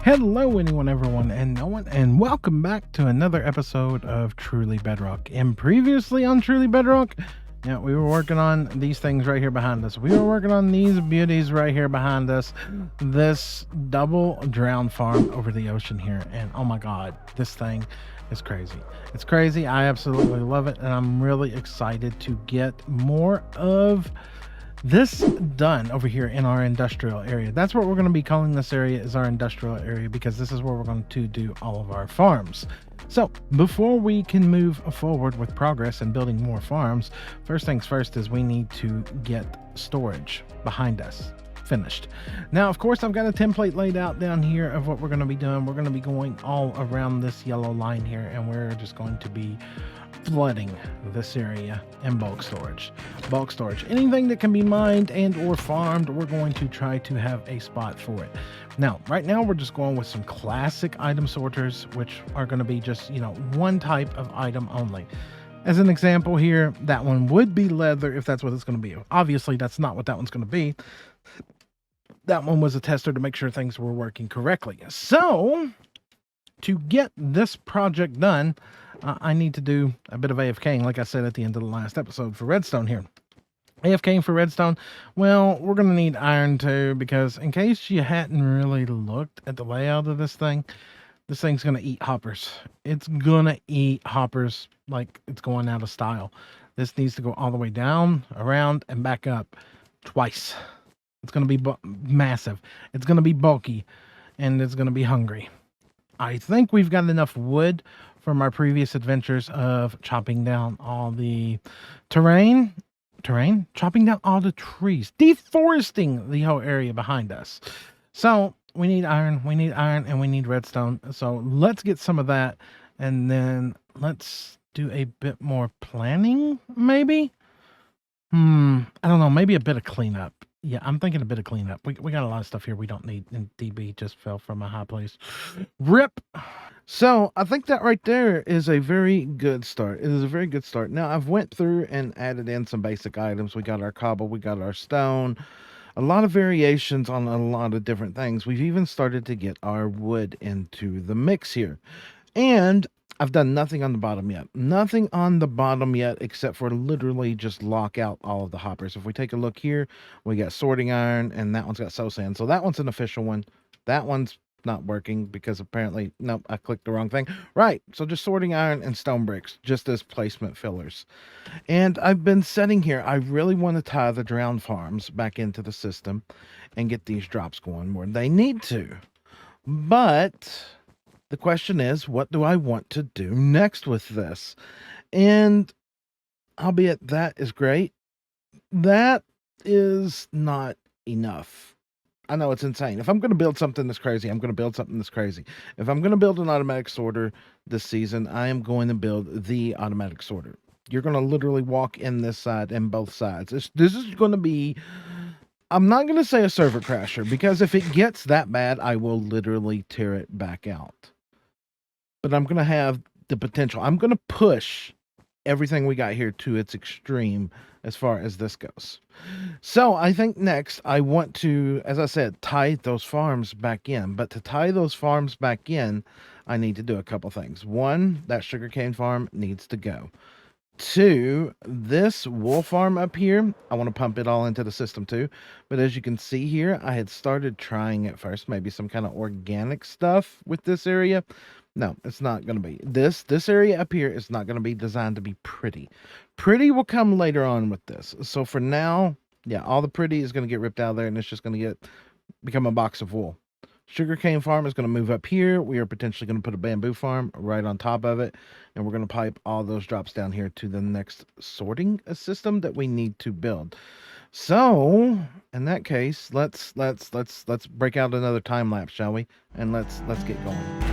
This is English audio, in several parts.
Hello, everyone, and no one, and welcome back to another episode of Truly Bedrock. And previously on Truly Bedrock, we were working on these things right here behind us. We were working on these beauties right here behind us. This double drown farm over the ocean here, and oh my god, this thing is crazy. It's crazy. I absolutely love it, and I'm really excited to get more of this done over here in our industrial area. That's what we're going to be calling this area, is our industrial area, because this is where we're going to do all of our farms. So before we can move forward with progress and building more farms, first things first is we need to get storage behind us finished. Now, of course, I've got a template laid out down here of what we're going to be doing. We're going to be going all around this yellow line here, and we're just going to be flooding this area in bulk storage. Anything that can be mined and or farmed, we're going to try to have a spot for it. Now, right now we're just going with some classic item sorters, which are going to be just, one type of item only. As an example here, that one would be leather if that's what it's going to be. Obviously, that's not what that one's going to be. That one was a tester to make sure things were working correctly. So, to get this project done, I need to do a bit of AFKing, like I said at the end of the last episode for redstone here. AFKing for redstone, well, we're going to need iron too, because in case you hadn't really looked at the layout of this thing's going to eat hoppers. It's going to eat hoppers like it's going out of style. This needs to go all the way down, around, and back up twice. It's going to be massive. It's going to be bulky, and it's going to be hungry. I think we've got enough wood from our previous adventures of chopping down all the chopping down all the trees, deforesting the whole area behind us. So we need iron, and we need redstone. So let's get some of that, and then let's do a bit more planning, maybe? I don't know, maybe a bit of cleanup. Yeah, I'm thinking a bit of cleanup. We got a lot of stuff here we don't need, and DB just fell from a high place. RIP! So, I think that right there is a very good start. It is a very good start. Now, I've went through and added in some basic items. We got our cobble, we got our stone, a lot of variations on a lot of different things. We've even started to get our wood into the mix here. And I've done nothing on the bottom yet. Nothing on the bottom yet, except for literally just lock out all of the hoppers. If we take a look here, we got sorting iron, and that one's got soul sand. So that one's an official one. That one's not working because apparently, nope, I clicked the wrong thing. Right, so just sorting iron and stone bricks, just as placement fillers. And I've been setting here, I really want to tie the drown farms back into the system and get these drops going more. They need to. But the question is, what do I want to do next with this? And albeit that is great, that is not enough. I know it's insane. If I'm going to build something that's crazy, I'm going to build something that's crazy. If I'm going to build an automatic sorter this season, I am going to build the automatic sorter. You're going to literally walk in this side and both sides. This is going to be, I'm not going to say a server crasher, because if it gets that bad, I will literally tear it back out. But I'm going to have the potential. I'm going to push everything we got here to its extreme as far as this goes. So I think next I want to, as I said, tie those farms back in. But to tie those farms back in, I need to do a couple things. One, that sugarcane farm needs to go. Two, this wool farm up here, I want to pump it all into the system too. But as you can see here, I had started trying at first maybe some kind of organic stuff with this area. No, it's not going to be. This area up here is not going to be designed to be pretty. Pretty will come later on with this. So for now, yeah, all the pretty is going to get ripped out of there, and it's just going to become a box of wool. Sugarcane farm is going to move up here. We are potentially going to put a bamboo farm right on top of it, and we're going to pipe all those drops down here to the next sorting system that we need to build. So in that case, let's break out another time lapse, shall we? And let's get going.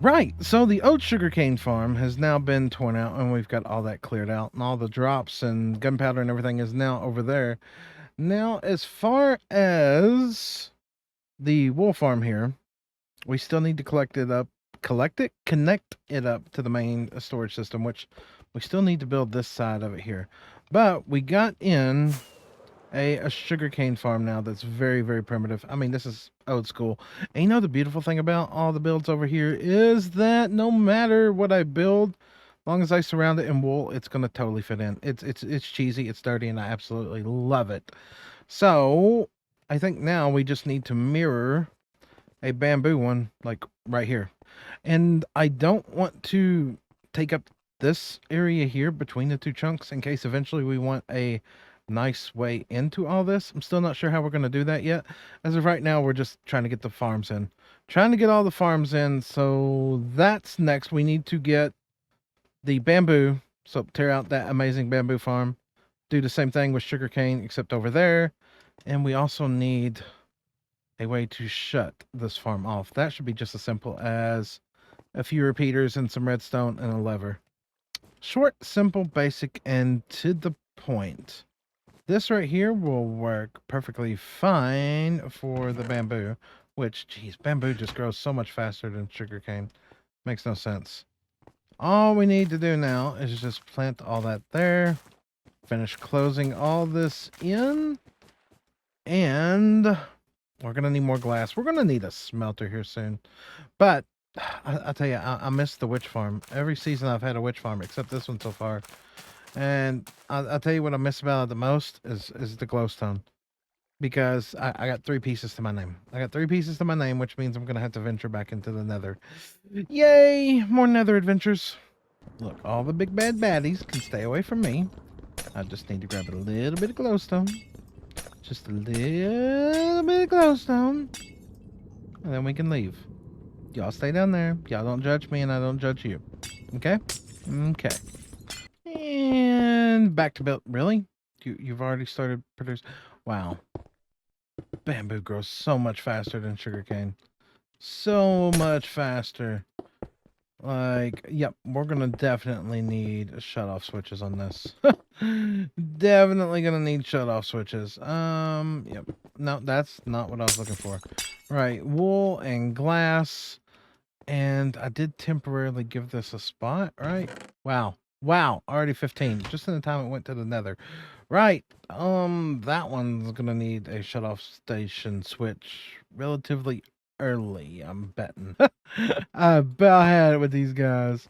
Right, so the oat sugarcane farm has now been torn out, and we've got all that cleared out, and all the drops and gunpowder and everything is now over there. Now, as far as the wool farm here, we still need to connect it up to the main storage system, which we still need to build this side of it here. But we got in a sugarcane farm now that's very, very primitive. I mean, this is old school. And you know the beautiful thing about all the builds over here is that no matter what I build, as long as I surround it in wool, it's gonna totally fit in. It's cheesy, it's dirty, and I absolutely love it. So I think now we just need to mirror a bamboo one, like right here. And I don't want to take up this area here between the two chunks in case eventually we want a nice way into all this. I'm still not sure how we're going to do that yet. As of right now, we're just trying to get the farms in. Trying to get all the farms in, so that's next. We need to get the bamboo, so tear out that amazing bamboo farm. Do the same thing with sugarcane, except over there. And we also need a way to shut this farm off. That should be just as simple as a few repeaters and some redstone and a lever. Short, simple, basic, and to the point. This right here will work perfectly fine for the bamboo, which, geez, bamboo just grows so much faster than sugarcane. Makes no sense. All we need to do now is just plant all that there, finish closing all this in, and we're going to need more glass. We're going to need a smelter here soon. But I'll tell you, I miss the witch farm. Every season I've had a witch farm, except this one so far. And I'll tell you what I miss about it the most is the glowstone. Because I got 3 pieces to my name. I got 3 pieces to my name, which means I'm going to have to venture back into the nether. Yay! More nether adventures. Look, all the big bad baddies can stay away from me. I just need to grab a little bit of glowstone. Just a little bit of glowstone. And then we can leave. Y'all stay down there. Y'all don't judge me and I don't judge you. Okay? Okay. And back to build. Really? You've already started producing. Wow. Bamboo grows so much faster than sugarcane. So much faster. Like, yep, we're gonna definitely need shut-off switches on this. Definitely gonna need shut-off switches. Yep. No, that's not what I was looking for. Right, wool and glass. And I did temporarily give this a spot, right? Wow. Wow, already 15. Just in the time it went to the nether. Right. That one's gonna need a shut-off station switch relatively early, I'm betting. I about had it with these guys.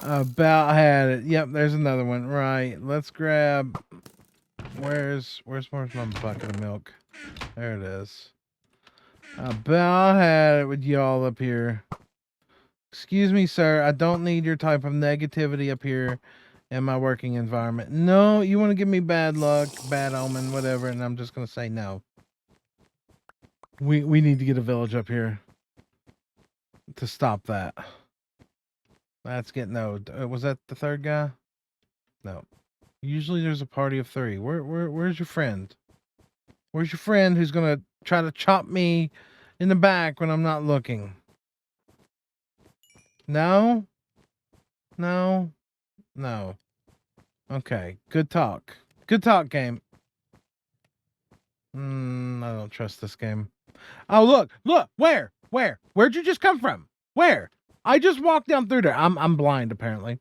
About had it. Yep, there's another one. Right. Let's grab. Where's my bucket of milk? There it is. About had it with y'all up here. Excuse me, sir. I don't need your type of negativity up here in my working environment. No, you want to give me bad luck, bad omen, whatever, and I'm just gonna say no. We need to get a village up here to stop that. That's getting old. Was that the third guy? No. Usually there's a party of 3. Where's your friend? Where's your friend who's gonna try to chop me in the back when I'm not looking? No? No? No. Okay. Good talk. Good talk, game. I don't trust this game. Oh, look! Where'd you just come from? Where? I just walked down through there. I'm blind, apparently.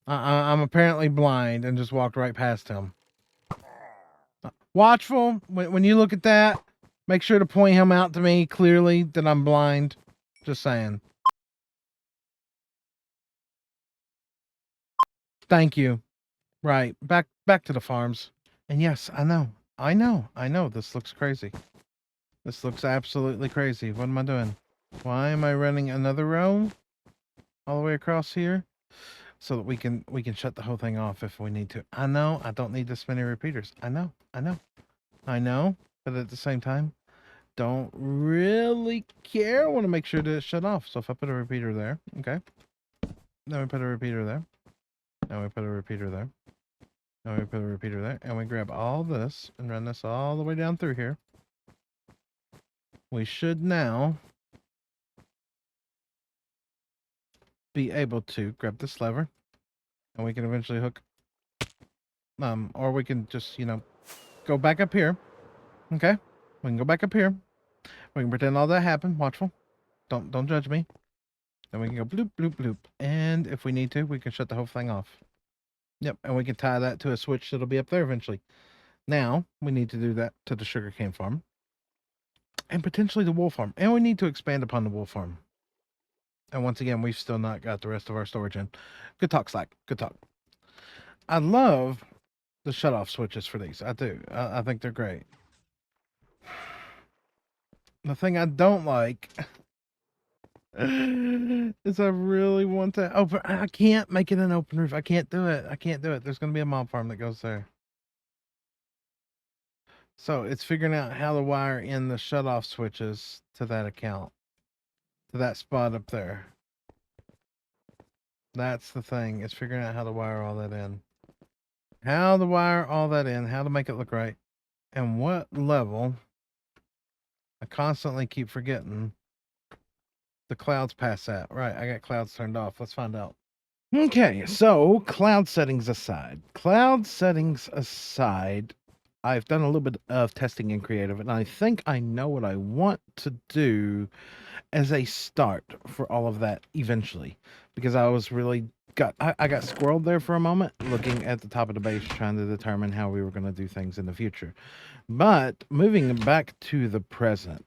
I'm apparently blind and just walked right past him. Watchful, when you look at that, make sure to point him out to me clearly that I'm blind. Just saying. Thank you. Right, back to the farms. And yes, I know. This looks crazy. This looks absolutely crazy. What am I doing? Why am I running another row all the way across here? So that we can shut the whole thing off if we need to. I know I don't need this many repeaters. I know. But at the same time, don't really care. I want to make sure that it's shut off. So if I put a repeater there, okay. Then we put a repeater there. Now we put a repeater there. Now we put a repeater there. And we grab all this and run this all the way down through here. We should now be able to grab this lever, and we can eventually hook. Or we can just, go back up here. Okay, we can go back up here. We can pretend all that happened. Watchful. Don't judge me. Then we can go bloop bloop bloop, and if we need to, we can shut the whole thing off. Yep, and we can tie that to a switch that'll be up there eventually. Now we need to do that to the sugarcane farm, and potentially the wool farm, and we need to expand upon the wool farm. And once again, we've still not got the rest of our storage in. Good talk, Slack. Good talk. I love the shut-off switches for these. I do. I think they're great. The thing I don't like is I really want to open. I can't make it an open roof. I can't do it. I can't do it. There's going to be a mob farm that goes there. So it's figuring out how to wire in the shut-off switches to that account, to that spot up there. That's the thing. It's figuring out how to wire all that in. How to wire all that in. How to make it look right. And what level. I constantly keep forgetting. The clouds past that. Right, I got clouds turned off. Let's find out. Okay, so cloud settings aside. I've done a little bit of testing in creative, and I think I know what I want to do as a start for all of that eventually, because I was really I got squirreled there for a moment looking at the top of the base trying to determine how we were going to do things in the future. But moving back to the present,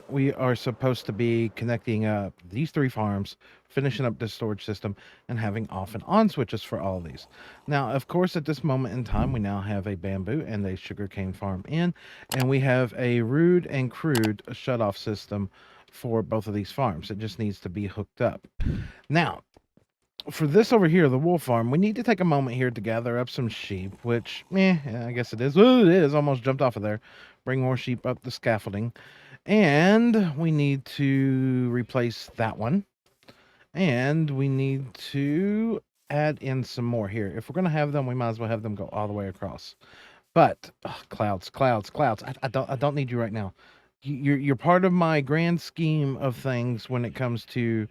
we are supposed to be connecting up these 3 farms, finishing up this storage system, and having off and on switches for all of these. Now, of course, at this moment in time, we now have a bamboo and a sugarcane farm in, and we have a rude and crude shut-off system for both of these farms. It just needs to be hooked up. Now, for this over here, the wool farm, we need to take a moment here to gather up some sheep, which, I guess it is. Well, it is. Almost jumped off of there. Bring more sheep up the scaffolding. And we need to replace that one. And we need to add in some more here. If we're going to have them, we might as well have them go all the way across. But, clouds. I don't need you right now. You're part of my grand scheme of things when it comes to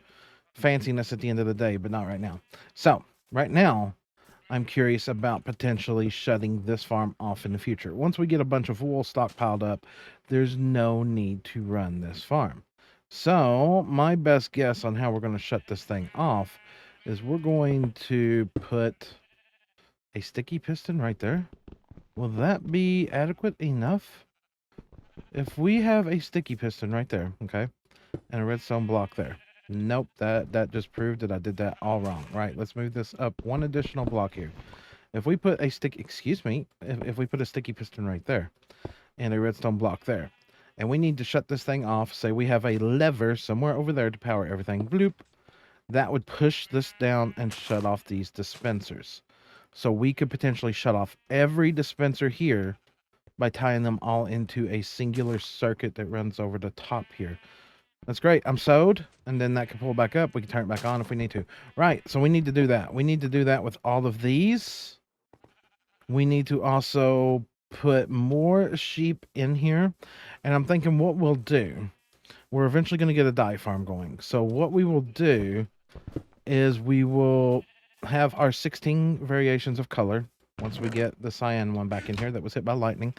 fanciness at the end of the day, but not right now. So right now I'm curious about potentially shutting this farm off in the future. Once we get a bunch of wool stockpiled up, there's no need to run this farm. So my best guess on how we're going to shut this thing off is we're going to put a sticky piston right there. Will that be adequate enough? If we have a sticky piston right there, okay, and a redstone block there. Nope, that just proved that I did that all wrong. Right, let's move this up one additional block here. If we put a if we put a sticky piston right there and a redstone block there, and we need to shut this thing off, say we have a lever somewhere over there to power everything, bloop, that would push this down and shut off these dispensers. So we could potentially shut off every dispenser here by tying them all into a singular circuit that runs over the top here. That's great. I'm sewed, and then that can pull back up. We can turn it back on if we need to. Right, so we need to do that. We need to do that with all of these. We need to also put more sheep in here. And I'm thinking what we'll do, we're eventually going to get a dye farm going. So what we will do is we will have our 16 variations of color once we get the cyan one back in here that was hit by lightning.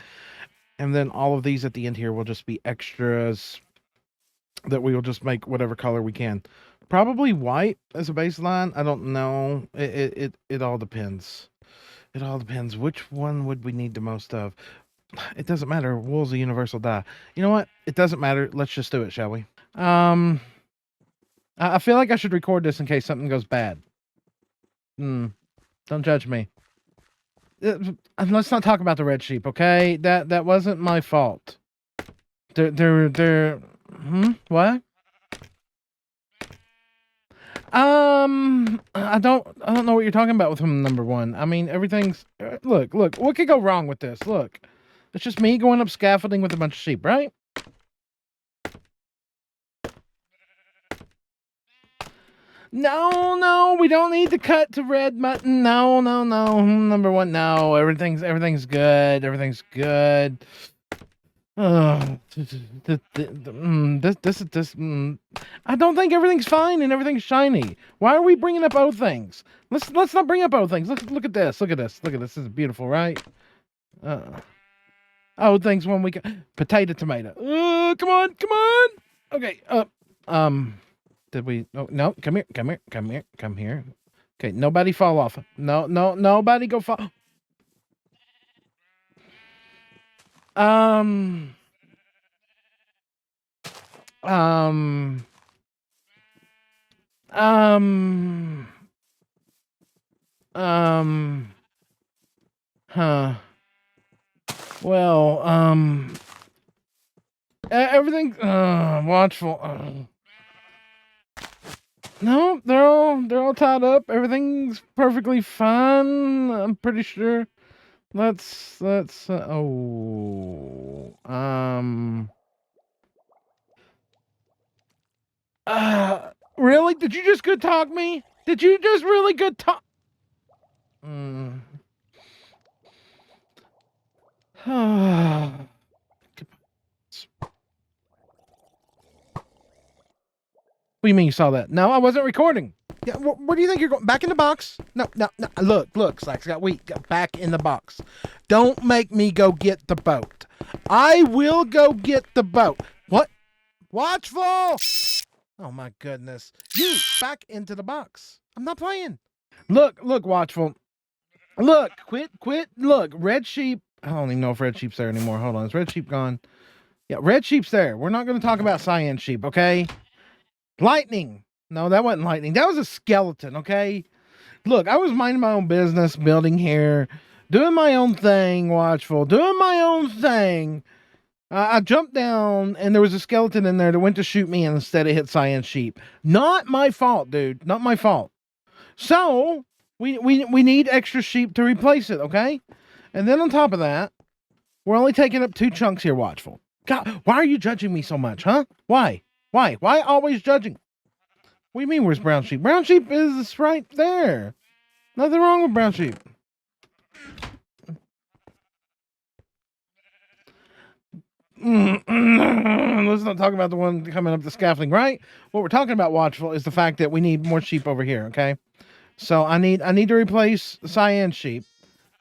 And then all of these at the end here will just be extras that we will just make whatever color we can. Probably white as a baseline. I don't know. It all depends. It all depends. Which one would we need the most of? It doesn't matter. Wool's a universal dye. You know what? It doesn't matter. Let's just do it, shall we? I feel like I should record this in case something goes bad. Don't judge me. Let's not talk about the red sheep, okay? That wasn't my fault. They're what? I don't know what you're talking about with him, number one. I mean, everything's look, what could go wrong with this? Look, it's just me going up scaffolding with a bunch of sheep, right? No, we don't need to cut to red mutton. No. Number one, no. Everything's good. Everything's good. I don't think everything's fine and everything's shiny. Why are we bringing up old things? Let's not bring up old things. Look at this. Look at this. Look at this. This is beautiful, right? Old things when we can. Potato, tomato. Come on, come on. Okay. Did we? Oh no. Come here. Come here. Come here. Come here. Okay. Nobody fall off. No. Nobody go fall. Um. Um. Um. Huh. Well. Everything. Watchful. No, they're all tied up. Everything's perfectly fine. I'm pretty sure. Let's. Really? Did you just good talk me? Did you just really good talk? What do you mean you saw that? No, I wasn't recording. Yeah, where do you think you're going? Back in the box? No. Look, Slacks got weak. Back in the box. Don't make me go get the boat. I will go get the boat. What? Watchful! Oh my goodness. You back into the box. I'm not playing. Look, Watchful. Look, quit. Look, Red Sheep. I don't even know if Red Sheep's there anymore. Hold on. Is Red Sheep gone? Yeah, Red Sheep's there. We're not going to talk about Cyan Sheep, okay? Lightning. No, that wasn't lightning. That was a skeleton, okay? Look, I was minding my own business, building here, doing my own thing, Watchful, doing my own thing. I jumped down, and there was a skeleton in there that went to shoot me, and instead it hit Cyan Sheep. Not my fault, dude. Not my fault. So, we need extra sheep to replace it, okay? And then on top of that, we're only taking up 2 chunks here, Watchful. God, why are you judging me so much, huh? Why? Why always judging? What do you mean, where's brown sheep? Brown sheep is right there. Nothing wrong with brown sheep. Let's not talk about the one coming up the scaffolding, right? What we're talking about, Watchful, is the fact that we need more sheep over here, okay? So I need to replace Cyan sheep.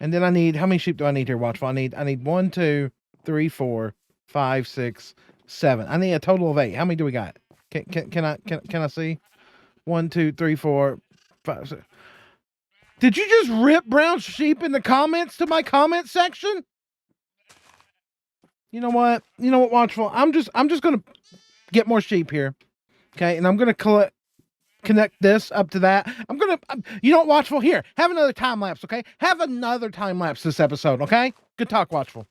And then I need, how many sheep do I need here, Watchful? I need 1, 2, 3, 4, 5, 6, 7. I need a total of 8. How many do we got? Can I see? 1, 2, 3, 4, 5, 6. Did you just rip brown sheep in the comments to my comment section? You know what, Watchful? I'm just gonna get more sheep here, okay? And I'm gonna connect this up to that. I'm gonna, you know what, Watchful? Here, have another time lapse, okay? Have another time lapse this episode, okay? Good talk, Watchful.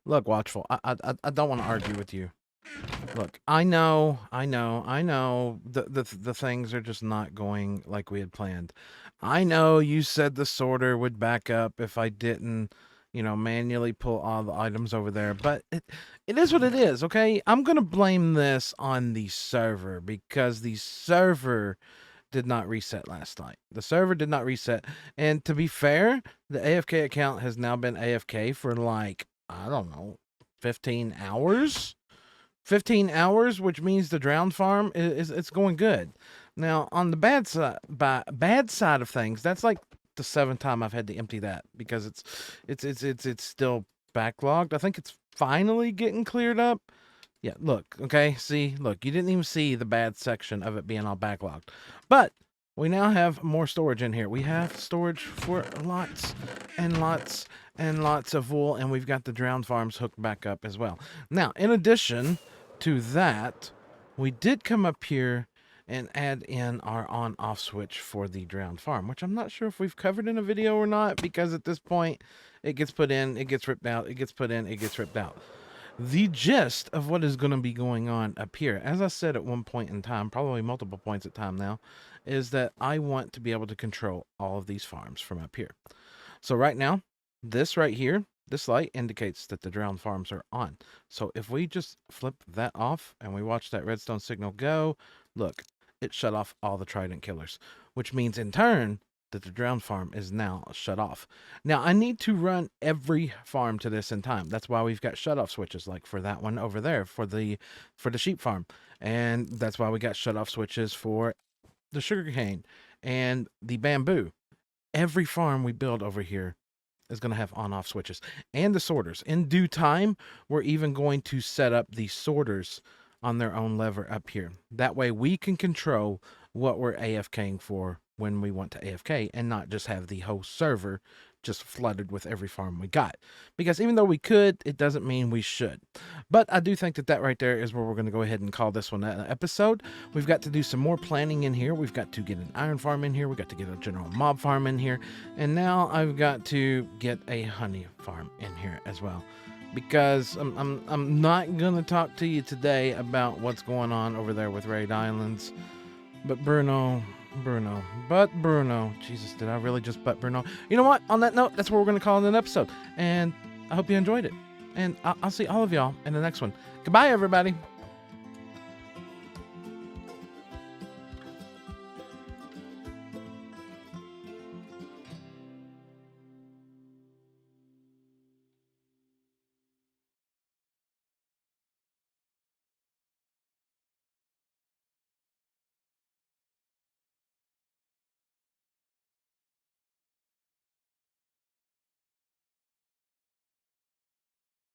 Look, Watchful, I don't want to argue with you. Look, I know the things are just not going like we had planned. I know you said the sorter would back up if I didn't, manually pull all the items over there, but it is what it is, okay? I'm gonna blame this on the server because the server did not reset last night. The server did not reset, and to be fair, the AFK account has now been AFK for like, I don't know, 15 hours? 15 hours, which means the drowned farm is it's going good. Now, on the bad side of things, that's like the 7th time I've had to empty that because it's still backlogged. I think it's finally getting cleared up. Yeah, look, okay, see, look, you didn't even see the bad section of it being all backlogged. But we now have more storage in here. We have storage for lots and lots and lots of wool, and we've got the drowned farms hooked back up as well. Now, in addition to that, we did come up here and add in our on-off switch for the drowned farm, which I'm not sure if we've covered in a video or not, because at this point, it gets put in, it gets ripped out, it gets put in, it gets ripped out. The gist of what is going to be going on up here, as I said at one point in time, probably multiple points at time now, is that I want to be able to control all of these farms from up here. So right now, this right here, this light indicates that the drowned farms are on. So if we just flip that off and we watch that redstone signal go, look, it shut off all the trident killers, which means in turn that the drowned farm is now shut off. Now, I need to run every farm to this in time. That's why we've got shut-off switches, like for that one over there, for the sheep farm. And that's why we got shut-off switches for the sugarcane and the bamboo. Every farm we build over here is going to have on-off switches. And the sorters. In due time, we're even going to set up the sorters on their own lever up here. That way we can control what we're AFKing for when we want to AFK and not just have the whole server just flooded with every farm we got. Because even though we could, it doesn't mean we should. But I do think that that right there is where we're going to go ahead and call this one an episode. We've got to do some more planning in here. We've got to get an iron farm in here. We've got to get a general mob farm in here. And now I've got to get a honey farm in here as well. Because I'm not going to talk to you today about what's going on over there with Raid Islands. But Bruno, Jesus, did I really just butt Bruno? You know what? On that note, that's what we're going to call it an episode. And I hope you enjoyed it. And I'll see all of y'all in the next one. Goodbye, everybody.